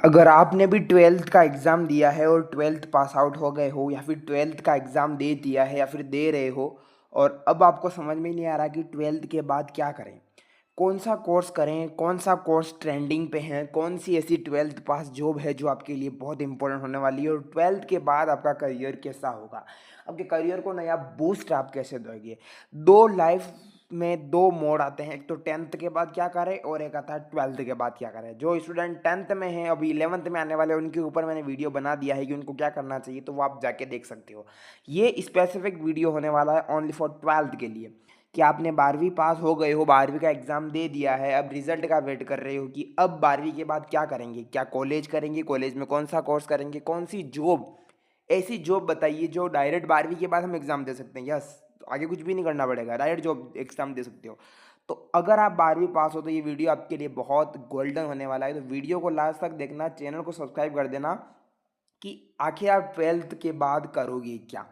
अगर आपने भी ट्वेल्थ का एग्ज़ाम दिया है और ट्वेल्थ पास आउट हो गए हो या फिर ट्वेल्थ का एग्ज़ाम दे दिया है या फिर दे रहे हो और अब आपको समझ में नहीं आ रहा कि ट्वेल्थ के बाद क्या करें, कौन सा कोर्स करें, कौन सा कोर्स ट्रेंडिंग पे है, कौन सी ऐसी ट्वेल्थ पास जॉब है जो आपके लिए बहुत इंपॉर्टेंट होने वाली है और ट्वेल्थ के बाद आपका करियर कैसा होगा, आपके करियर को नया बूस्ट आप कैसे दोगे। दो लाइफ में दो मोड आते हैं, एक तो टेंथ के बाद क्या करें और एक आता है ट्वेल्थ के बाद क्या करें। जो स्टूडेंट टेंथ में हैं अभी इलेवंथ में आने वाले उनके ऊपर मैंने वीडियो बना दिया है कि उनको क्या करना चाहिए, तो वो आप जाके देख सकते हो। ये स्पेसिफिक वीडियो होने वाला है ओनली फॉर ट्वेल्थ के लिए कि आपने 12वीं पास हो गए हो, 12वीं का एग्ज़ाम दे दिया है, अब रिजल्ट का वेट कर रहे हो कि अब 12वीं के बाद क्या करेंगे, क्या कॉलेज करेंगे, कॉलेज में कौन सा कोर्स करेंगे, कौन सी जॉब, ऐसी जॉब बताइए जो डायरेक्ट 12वीं के बाद हम एग्ज़ाम दे सकते हैं। यस, आगे कुछ भी नहीं करना पड़ेगा, डायरेक्ट जॉब एग्ज़ाम दे सकते हो। तो अगर आप 12वीं पास हो तो ये वीडियो आपके लिए बहुत गोल्डन होने वाला है, तो वीडियो को लास्ट तक देखना, चैनल को सब्सक्राइब कर देना कि आखिर आप ट्वेल्थ के बाद करोगे क्या।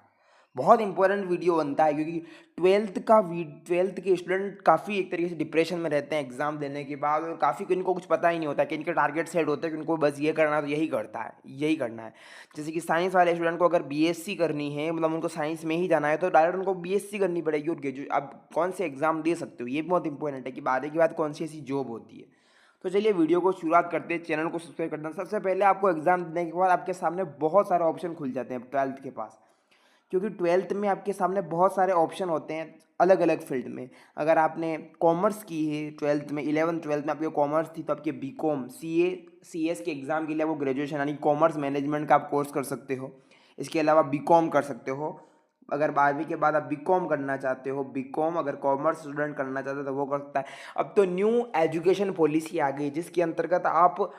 बहुत इंपॉर्टेंट वीडियो बनता है क्योंकि ट्वेल्थ के स्टूडेंट काफ़ी एक तरीके से डिप्रेशन में रहते हैं एग्जाम देने के बाद, और काफ़ी इनको कुछ पता ही नहीं होता कि इनके टारगेट सेट होते हैं कि उनको बस ये करना है तो यही करता है, यही करना है। जैसे कि साइंस वाले स्टूडेंट को अगर बीएससी करनी है, मतलब उनको साइंस में ही जाना है, तो डायरेक्ट उनको बीएससी करनी पड़ेगी और ग्रेजुएट आप कौन से एग्जाम दे सकते हो, ये भी बहुत इंपॉर्टेंट है कि 12वीं के बाद कौन सी ऐसी जॉब होती है। तो चलिए वीडियो को शुरुआत करते हैं, चैनल को सब्सक्राइब करना। सबसे पहले आपको एग्जाम देने के बाद आपके सामने बहुत सारे ऑप्शन खुल जाते हैं ट्वेल्थ के पास, क्योंकि ट्वेल्थ में आपके सामने बहुत सारे ऑप्शन होते हैं अलग अलग फील्ड में। अगर आपने कॉमर्स की है ट्वेल्थ में, 11th 12th में आपकी कॉमर्स थी, तो आपके बीकॉम सीएस के एग्ज़ाम के लिए वो ग्रेजुएशन यानी कॉमर्स मैनेजमेंट का आप कोर्स कर सकते हो। इसके अलावा बीकॉम कर सकते हो। अगर 12वीं के बाद आप बीकॉम करना चाहते हो, बीकॉम अगर कॉमर्स स्टूडेंट करना चाहते हो तो वो कर सकता है। अब तो न्यू एजुकेशन पॉलिसी आ गई जिसके अंतर्गत आप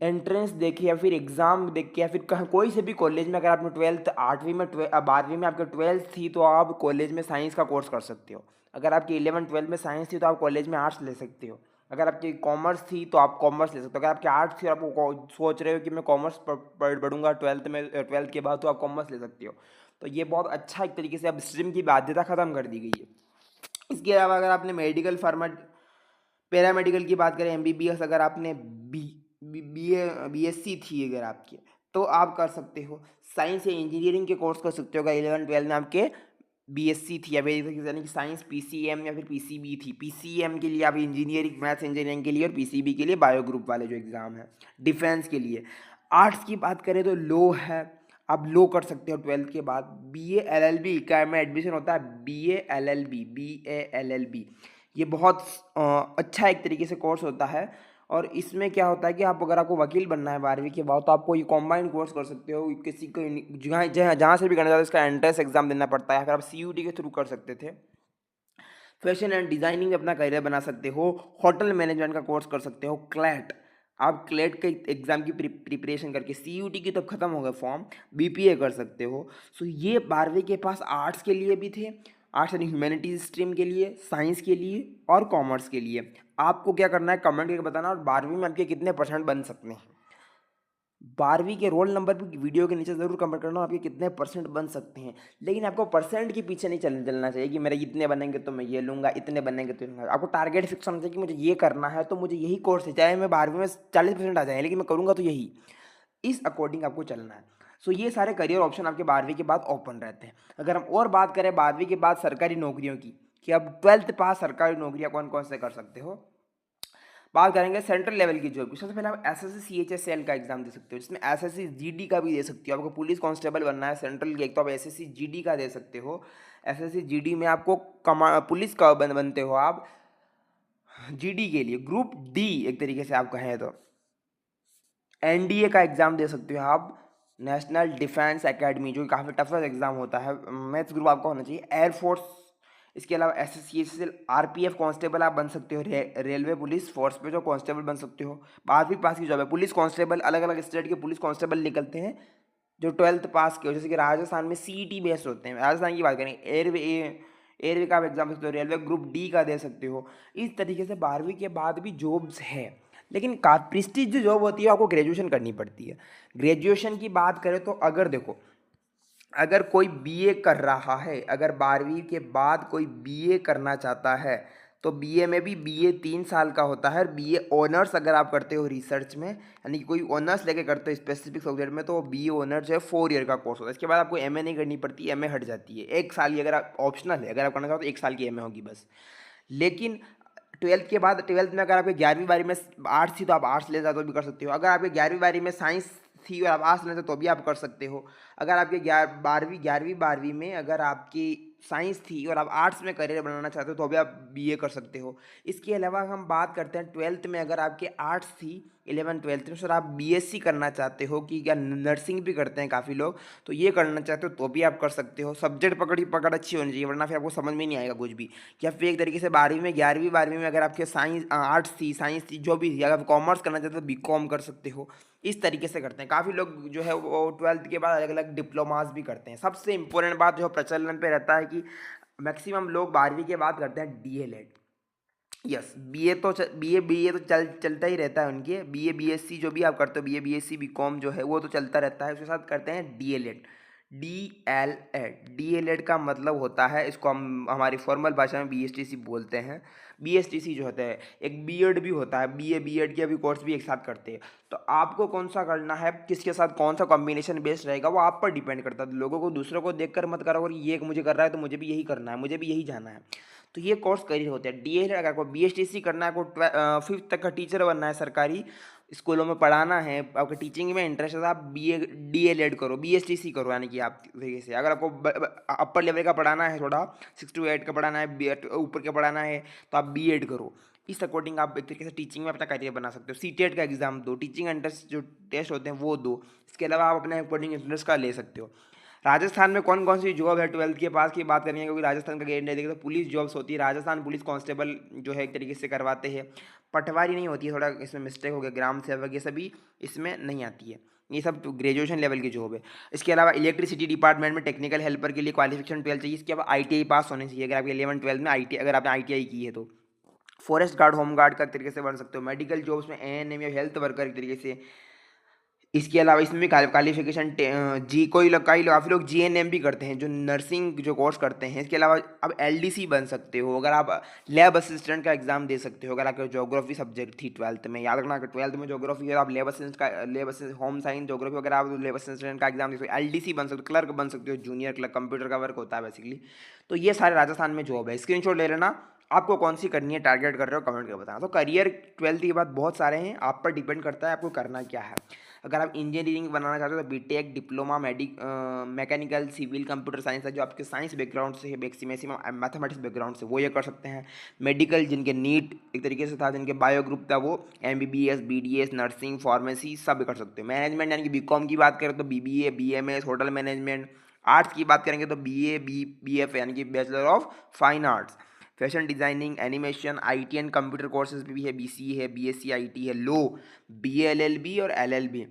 एंट्रेंस देके या फिर एग्ज़ाम देख के या फिर कहीं कोई से भी कॉलेज में, अगर आपने ट्वेल्थ 8वीं में 12वीं में आपके ट्वेल्थ थी तो आप कॉलेज में साइंस का कोर्स कर सकते हो। अगर आपकी 11 12 में साइंस थी तो आप कॉलेज में आर्ट्स ले सकते हो। अगर आपकी कॉमर्स थी तो आप कॉमर्स ले सकते हो। अगर आपकी आर्ट्स थी और आप सोच रहे हो कि मैं कॉमर्स पढ़ूंगा ट्वेल्थ में, ट्वेल्थ के बाद, तो आप कॉमर्स ले सकते हो। तो ये बहुत अच्छा एक तरीके से अब स्ट्रीम की बाध्यता ख़त्म कर दी गई है। इसके अलावा अगर आपने मेडिकल फार्मा पैरामेडिकल की बात करें, एमबीबीएस, अगर आपने बीएससी थी अगर आपकी, तो आप कर सकते हो। साइंस या इंजीनियरिंग के कोर्स कर सकते हो अगर 11 12 में आपके बीएससी थी या फिर यानी कि साइंस पीसीएम या फिर पीसीबी थी। पीसीएम के लिए आप इंजीनियरिंग मैथ्स इंजीनियरिंग के लिए, और पीसीबी के लिए बायो ग्रुप वाले जो एग्ज़ाम है डिफेंस के लिए। आर्ट्स की बात करें तो लो है, आप लो कर सकते हो ट्वेल्थ के बाद। B A L L B का में एडमिशन होता है, B A L L B, ये बहुत अच्छा एक तरीके से कोर्स होता है। और इसमें क्या होता है कि आप अगर आपको वकील बनना है 12वीं के बाद, तो आपको ये कॉम्बाइंड कोर्स कर सकते हो। किसी को जहाँ जहाँ जहाँ से भी करना चाहते हो इसका एंट्रेंस एग्जाम देना पड़ता है, फिर आप सीयूटी के थ्रू कर सकते थे। फैशन एंड डिज़ाइनिंग में अपना करियर बना सकते हो। होटल मैनेजमेंट का कोर्स कर सकते हो, क्लैट, आप क्लेट के एग्ज़ाम की प्रिपरेशन करके, सीयूटी की तो ख़त्म हो गए फॉर्म, बीपीए कर सकते हो। सो ये 12वीं के पास आर्ट्स के लिए भी थे, आर्ट्स यानी ह्यूमैनिटीज स्ट्रीम के लिए, साइंस के लिए और कॉमर्स के लिए। आपको क्या करना है कमेंट करके बताना, और 12वीं में आपके कितने परसेंट बन सकते हैं। 12वीं के रोल नंबर भी वीडियो के नीचे ज़रूर कमेंट करना, आपके कितने परसेंट बन सकते हैं। लेकिन आपको परसेंट के पीछे नहीं चलना चाहिए कि मेरे इतने बनेंगे तो मैं ये लूँगा, इतने बनेंगे तो लूँगा। आपको टारगेट फिक्स होना चाहिए कि मुझे ये करना है तो मुझे यही कोर्स है, चाहे मैं 12वीं में 40% आ जाए लेकिन मैं करूँगा तो यही। इस अकॉर्डिंग आपको चलना है। सो ये सारे करियर ऑप्शन आपके 12वीं के बाद ओपन रहते हैं। अगर हम और बात करें 12वीं के बाद सरकारी नौकरियों की, कि अब ट्वेल्थ पास सरकारी नौकरियाँ कौन कौन से कर सकते हो, बात करेंगे सेंट्रल लेवल की जॉब की। सबसे पहले आप एसएससी सीएचएसएल का एग्जाम दे सकते हो, जिसमें एसएससी जीडी का भी दे सकते हो। आपको पुलिस कांस्टेबल बनना है सेंट्रल की, एक तो आप एसएससी जीडी का दे सकते हो। एसएससी जीडी में आपको पुलिस का बनते हो आप। जीडी के लिए ग्रुप डी एक तरीके से आप कहें तो एनडीए का एग्जाम दे सकते हो आप, नेशनल डिफेंस एकेडमी, जो काफ़ी टफेस्ट एग्जाम होता है। मैथ्स ग्रुप आपका होना चाहिए। एयरफोर्स, इसके अलावा S S C S S L RPF constable आप बन सकते हो। रेलवे पुलिस फोर्स पे जो कांस्टेबल बन सकते हो। 12वीं पास की जॉब है। पुलिस कांस्टेबल, अलग अलग स्टेट के पुलिस कांस्टेबल निकलते हैं जो ट्वेल्थ पास के हो। जैसे कि राजस्थान में सीईटी बेस्ड होते हैं, राजस्थान की बात करें, एयरवे का आप एग्जाम दे सकते हो, रेलवे ग्रुप डी का दे सकते हो। इस तरीके से 12वीं के बाद भी जॉब्स है, लेकिन का प्रेस्टीज जो जॉब होती है आपको ग्रेजुएशन करनी पड़ती है। ग्रेजुएशन की बात करें तो अगर देखो, अगर कोई बीए कर रहा है, अगर 12वीं के बाद कोई बीए करना चाहता है, तो बीए में भी बीए 3 साल का होता है, और बीए ऑनर्स अगर आप करते हो रिसर्च में, यानी कि कोई ऑनर्स लेके करते हो स्पेसिफिक सब्जेक्ट में, तो बीए ऑनर्स जो है 4 ईयर का कोर्स होता है। इसके बाद आपको एमए नहीं करनी पड़ती, एमए हट जाती है। 1 साल की अगर आप ऑप्शनल है, अगर आप करना चाहो तो 1 साल की एमए होगी बस। लेकिन ट्वेल्थ के बाद, ट्वेल्थ में अगर आपके 11वीं 12वीं में आर्ट्स थी तो आप आर्ट्स ले जाते तो भी कर सकते हो। अगर आपके 11वीं 12वीं में साइंस थी और आप आर्ट्स लेते तो भी आप कर सकते हो। अगर आपके 11वीं 12वीं में अगर आपकी साइंस थी और आप आर्ट्स में करियर बनाना चाहते हो तो भी आप बीए कर सकते हो। इसके अलावा हम बात करते हैं ट्वेल्थ में, अगर आपके आर्ट्स थी 11th 12th में, सर आप बीएससी करना चाहते हो कि क्या नर्सिंग भी करते हैं काफ़ी लोग, तो ये करना चाहते हो तो भी आप कर सकते हो। सब्जेक्ट पकड़ अच्छी होनी चाहिए, वरना फिर आपको समझ में नहीं आएगा कुछ भी। या फिर एक तरीके से 11वीं 12वीं में अगर आपके साइंस थी जो भी थी, अगर आप कॉमर्स करना चाहते हो तो बीकॉम कर सकते हो। इस तरीके से करते हैं काफ़ी लोग जो है वो ट्वेल्थ के बाद अलग अलग डिप्लोमास भी करते हैं। सबसे इंपॉर्टेंट बात जो प्रचलन पे रहता है कि मैक्सिमम लोग 12वीं के बाद करते हैं डीएलएड। यस, बीए तो चलता ही रहता है उनके। बीए बीएससी जो भी आप करते हो, बीए बीएससी बीकॉम जो है वो तो चलता रहता है, उसके साथ करते हैं डीएलएड। डीएलएड का मतलब होता है, इसको हम हमारी फॉर्मल भाषा में बीएसटीसी बोलते हैं। बीएसटीसी जो होता है, एक बीएड भी होता है, बीए बीएड के भी कोर्स भी एक साथ करते हैं। तो आपको कौन सा करना है, किसके साथ कौन सा कॉम्बिनेशन बेस्ट रहेगा, वो आप पर डिपेंड करता है। लोगों को, दूसरों को देखकर मत करो और ये मुझे कर रहा है तो मुझे भी यही करना है, मुझे भी यही जाना है। तो ये कोर्स करियर होते हैं। डीएलएड अगर आपको बीएसटीसी करना है, आपको 5th तक का टीचर बनना है, सरकारी स्कूलों में पढ़ाना है, आपको टीचिंग में इंटरेस्ट है, तो आप बीए डीएलएड करो, बीएसटीसी करो। यानी कि आप तरीके से अगर आपको अपर लेवल का पढ़ाना है, थोड़ा 6 to 8 का पढ़ाना है, ऊपर का पढ़ाना है, तो आप बीएड करो। इस अकॉर्डिंग आप एक तरीके से टीचिंग में अपना करियर बना सकते हो। सीटेट का एग्जाम दो, टीचिंग इंटरेस्ट जो टेस्ट होते हैं वो दो। इसके अलावा आप अपने अकॉर्डिंग इंटरेस्ट का ले सकते हो। राजस्थान में कौन कौन सी जॉब है ट्वेल्थ के पास की बात करेंगे, क्योंकि राजस्थान का गेट नहीं देखें तो पुलिस जॉब्स होती है। राजस्थान पुलिस कांस्टेबल जो है एक तरीके से करवाते हैं। पटवारी नहीं होती है, थोड़ा इसमें मिस्टेक हो गया, ग्राम सेवक ये सभी इसमें नहीं आती है। ये सब ग्रेजुएशन लेवल की जॉब है। इसके अलावा इलेक्ट्रिसिटी डिपार्टमेंट में टेक्निकल हेल्पर के लिए क्वालिफिकेशन 12 चाहिए। इसके अलावा आईटीआई पास होनी चाहिए, अगर आपके 11th 12th में आई अगर आपने आईटीआई की है तो। फॉरेस्ट गार्ड, होम गार्ड का तरीके से बन सकते हो। मेडिकल जॉब्स में एएनएम या हेल्थ वर्कर एक तरीके से। इसके अलावा इसमें भी क्वालिफिकेशन जी कोई लोग, काफ़ी लोग जीएनएम भी करते हैं, जो नर्सिंग जो कोर्स करते हैं। इसके अलावा अब एलडीसी बन सकते हो, अगर आप लैब असिस्टेंट का एग्जाम दे सकते हो। अगर आपके ज्योग्राफी सब्जेक्ट थी ट्वेल्थ में, याद रखना कि ट्वेल्थ में ज्योग्राफी है, आप lab assistant home science geography, अगर आप लैब असिस्टेंट का एग्जाम दे सकते हो, एलडीसी बन सकते हो, क्लर्क बन सकते हो, जूनियर क्लर्क, कंप्यूटर का वर्क होता है बेसिकली। तो ये सारे राजस्थान में जॉब है। स्क्रीनशॉट ले लेना, आपको कौन सी करनी है, टारगेट कर रहे हो, कमेंट कर बताना। तो करियर ट्वेल्थ के बाद बहुत सारे हैं, आप पर डिपेंड करता है आपको करना क्या है। अगर आप इंजीनियरिंग बनाना चाहते हो तो BTech, diploma, mechanical, civil, computer science है, जो आपके साइंस बैकग्राउंड से है, मैक्सिमम मैथमेटिक्स बैकग्राउंड से, वो ये कर सकते हैं। मेडिकल, जिनके नीट एक तरीके से था, जिनके बायो ग्रुप था, वो एमबीबीएस, बीडीएस, नर्सिंग, फार्मेसी सब कर सकते हो। मैनेजमेंट यानी कि बीकॉम की बात करें तो BBA, BMS, hotel management. Arts की बात करेंगे तो बीए, बीएफ यानी कि bachelor of fine arts. Fashion designing, animation, IT and computer courses भी है, बीसीए है, बीएससी आईटी है, लो, बीए एलएलबी और एलएलबी।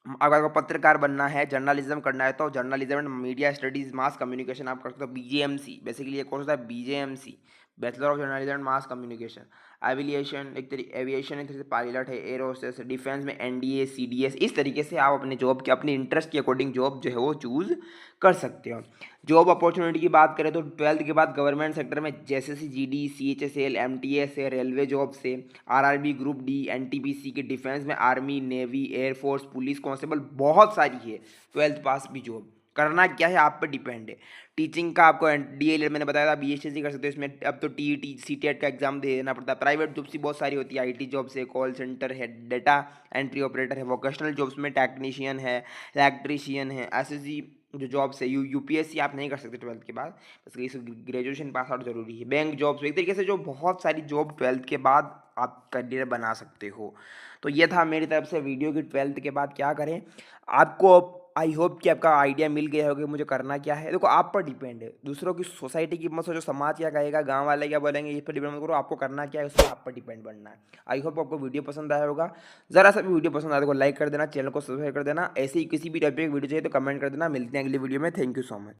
अगर आपको पत्रकार बनना है, जर्नलिज्म करना है, तो journalism and media studies mass communication आप कर सकते हो, बीजेएमसी। बेसिकली ये कोर्स होता है BJMC, bachelor of journalism and mass communication. Aviation एक तरीके से पायलट है, एयर होस्टेस, डिफेंस में एनडीए, सीडीएस। इस तरीके से आप अपने जॉब के, अपने इंटरेस्ट के अकॉर्डिंग जॉब जो है वो चूज़ कर सकते हो। जॉब अपॉर्चुनिटी की बात करें तो ट्वेल्थ के बाद गवर्नमेंट सेक्टर में जैसे जीडी, सीएचएसएल, एमटीएस है, रेलवे जॉब से, आरआरबी, ग्रुप डी, एनटीपीसी के, डिफेंस में army, navy, air force, police constable, बहुत सारी है ट्वेल्थ पास भी जॉब। करना क्या है आप पे डिपेंड है। टीचिंग का आपको डीएलएड मैंने बताया था, बीएससी कर सकते हो। इसमें अब तो टीईटी, सीटेट का एग्जाम दे देना पड़ता है। प्राइवेट जॉब्स भी बहुत सारी होती है, आईटी जॉब्स है, कॉल सेंटर है, डेटा एंट्री ऑपरेटर है। वोकेशनल जॉब्स में टेक्नीशियन है, इलेक्ट्रीशियन है, एसएसजी जो जॉब्स है। यूपीएससी आप नहीं कर सकते ट्वेल्थ के बाद, बस ग्रेजुएशन पास आउट जरूरी है। बैंक जॉब्स एक तरीके से जो बहुत सारी जॉब ट्वेल्थ के बाद आप करियर बना सकते हो। तो ये था मेरी तरफ से वीडियो की ट्वेल्थ के बाद क्या करें। आपको आई होप कि आपका आइडिया मिल गया होगा कि मुझे करना क्या है। देखो आप पर डिपेंड है, दूसरों की सोसाइटी की मत सोचो, समाज क्या कहेगा, गांव वाले क्या बोलेंगे, इस पर डिपेंड मत करो। आपको करना क्या है उस पर आप पर डिपेंड बनना है। आई होप आपको वीडियो पसंद आया होगा। ज़रा सा भी वीडियो पसंद आया तो लाइक कर देना, चैनल को सब्सक्राइब कर देना। ऐसे ही किसी भी टाइप की वीडियो चाहिए तो कमेंट कर देना। मिलते हैं अगली वीडियो में। Thank you so much.